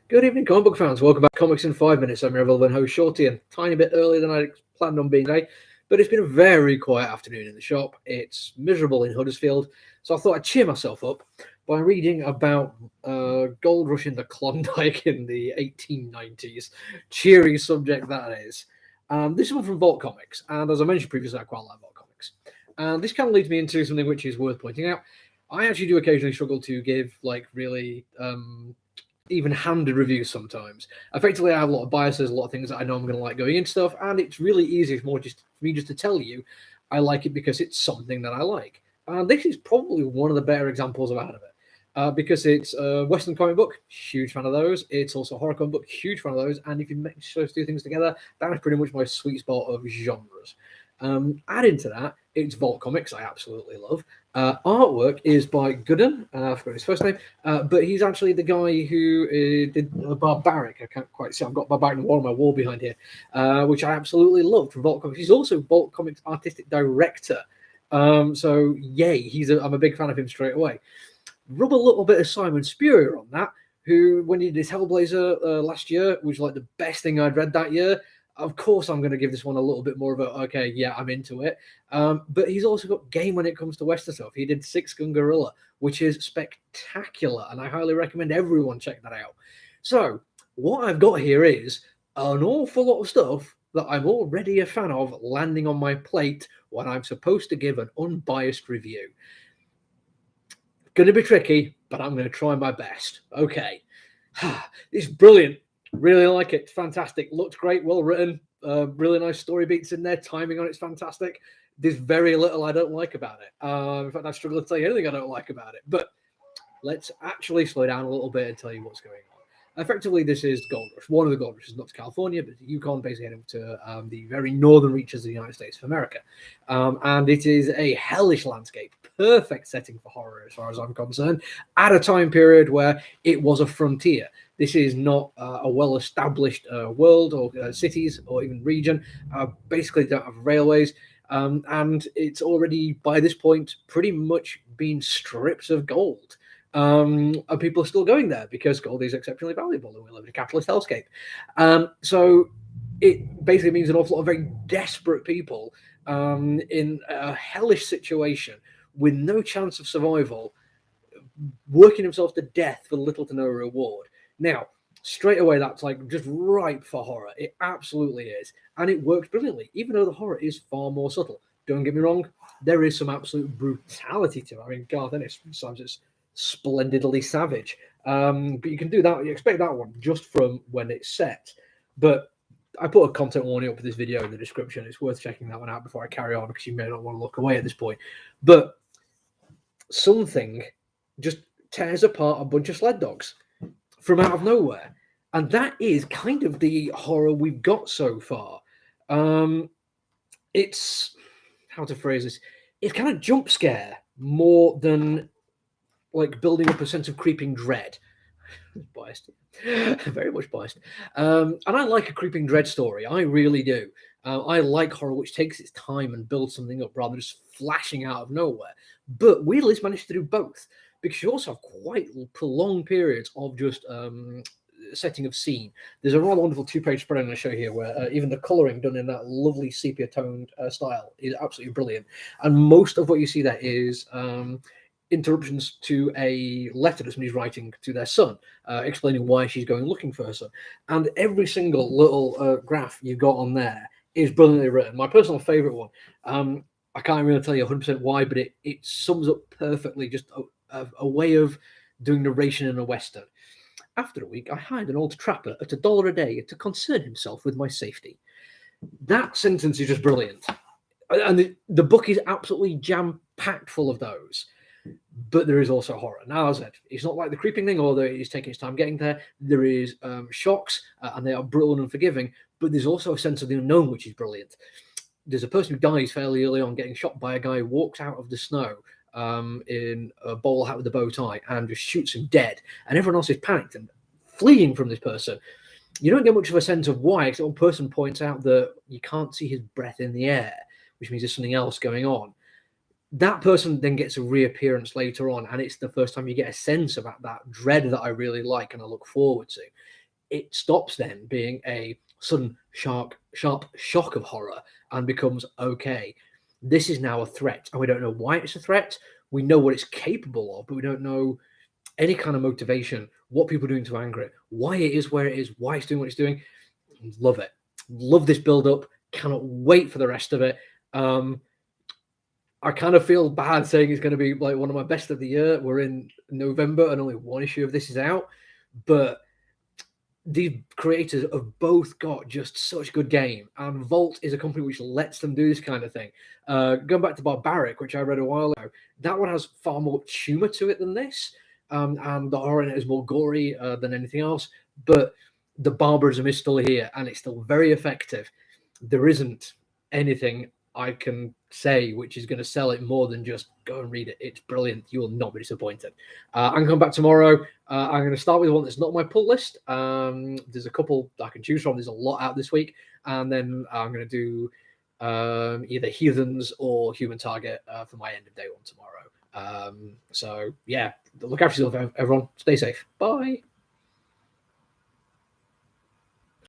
Good evening, comic book fans. Welcome back to Comics in 5 Minutes. I'm your relevant host, Shorty, and a tiny bit earlier than I planned on being today. But it's been a very quiet afternoon in the shop. It's miserable in Huddersfield, so I thought I'd cheer myself up by reading about gold rush in the Klondike in the 1890s. Cheery subject that is. This is one from Vault Comics, and as I mentioned previously, I quite like Vault Comics. And this kind of leads me into something which is worth pointing out. I actually do occasionally struggle to give really even-handed reviews sometimes. Effectively, I have a lot of biases, a lot of things that I know I'm going to like going into stuff, and it's really easy. It's more just for me just to tell you I like it because it's something that I like. And this is probably one of the better examples I've had of it. Because it's a Western comic book, huge fan of those. It's also a horror comic book, huge fan of those. And if you mix those two things together, that is pretty much my sweet spot of genres. Adding to that, it's Vault Comics, I absolutely love. Artwork is by Gooden, I forgot his first name, but he's actually the guy who did Barbaric. I can't quite see, I've got Barbaric on my wall behind here, which I absolutely loved from Vault Comics. He's also Vault Comics artistic director. So yay, I'm a big fan of him straight away. Rub a little bit of Simon Spurrier on that, who, when he did his Hellblazer last year, which was like the best thing I'd read that year. Of course, I'm going to give this one a little bit more of a, okay, yeah, I'm into it. But he's also got game when it comes to Western stuff. He did Six Gun Gorilla, which is spectacular, and I highly recommend everyone check that out. So what I've got here is an awful lot of stuff that I'm already a fan of landing on my plate when I'm supposed to give an unbiased review. Going to be tricky, but I'm going to try my best. Okay. It's brilliant. Really like it. It's fantastic. Looked great. Well written. Really nice story beats in there. Timing on it's fantastic. There's very little I don't like about it. In fact, I struggle to tell you anything I don't like about it. But let's actually slow down a little bit and tell you what's going on. Effectively, this is Gold Rush. One of the Gold Rushes, not to California, but to Yukon, basically heading to the very northern reaches of the United States of America. And it is a hellish landscape. Perfect setting for horror, as far as I'm concerned, at a time period where it was a frontier. This is not a well-established world or cities or even region. Basically, don't have railways. And it's already, by this point, pretty much been stripped of gold. And people are still going there because gold is exceptionally valuable and we live in a capitalist hellscape. So it basically means an awful lot of very desperate people in a hellish situation with no chance of survival, working themselves to death for little to no reward. Now, straight away, that's like just ripe for horror. It absolutely is. And it works brilliantly, even though the horror is far more subtle. Don't get me wrong, there is some absolute brutality to it. I mean, Garth Ennis, sometimes it's splendidly savage. But you can do that, you expect that one just from when it's set. But I put a content warning up for this video in the description. It's worth checking that one out before I carry on because you may not want to look away at this point. But something just tears apart a bunch of sled dogs from out of nowhere. And that is kind of the horror we've got so far. It's, how to phrase this, it's kind of jump scare more than like building up a sense of creeping dread. Biased. Very much biased. And I like a creeping dread story. I really do. I like horror which takes its time and builds something up rather than just flashing out of nowhere. But weirdly, it's managed to do both because you also have quite prolonged periods of just setting of scene. There's a rather wonderful two-page spread I'm going to show here where even the colouring done in that lovely sepia-toned style is absolutely brilliant. And most of what you see there is interruptions to a letter that somebody's writing to their son, explaining why she's going looking for her son. And every single little graph you've got on there is brilliantly written. My personal favourite one, I can't really tell you 100% why, but it sums up perfectly just a way of doing narration in a Western. After a week, I hired an old trapper at $1 a day to concern himself with my safety. That sentence is just brilliant. And the book is absolutely jam-packed full of those. But there is also horror. Now, as I said, it's not like the creeping thing, although it is taking its time getting there. There is shocks, and they are brutal and unforgiving, but there's also a sense of the unknown, which is brilliant. There's a person who dies fairly early on getting shot by a guy who walks out of the snow in a bowler hat with a bow tie and just shoots him dead. And everyone else is panicked and fleeing from this person. You don't get much of a sense of why, because one person points out that you can't see his breath in the air, which means there's something else going on. that person then gets a reappearance later on, and it's the first time you get a sense about that dread that I really like and I look forward to. It stops then being a sudden sharp shock of horror and becomes okay. This is now a threat, and we don't know why it's a threat. We know what it's capable of, but we don't know any kind of motivation, what people are doing to anger it, why it is where it is, why it's doing what it's doing. Love it. Love this build up. Cannot wait for the rest of it. I kind of feel bad saying it's going to be like one of my best of the year. We're in November and only one issue of this is out, but the creators have both got just such good game, and Vault is a company which lets them do this kind of thing. Going back to Barbaric, which I read a while ago, that one has far more humor to it than this, and the horror in it is more gory than anything else. But the barbarism is still here, and it's still very effective. There isn't anything I can say which is going to sell it more than just go and read it. It's brilliant. You will not be disappointed. I'm going to come back tomorrow. I'm going to start with one that's not on my pull list. There's a couple I can choose from. There's a lot out this week. And then I'm going to do either Heathens or Human Target for my end of day one tomorrow. So, yeah, look after yourself, everyone. Stay safe. Bye.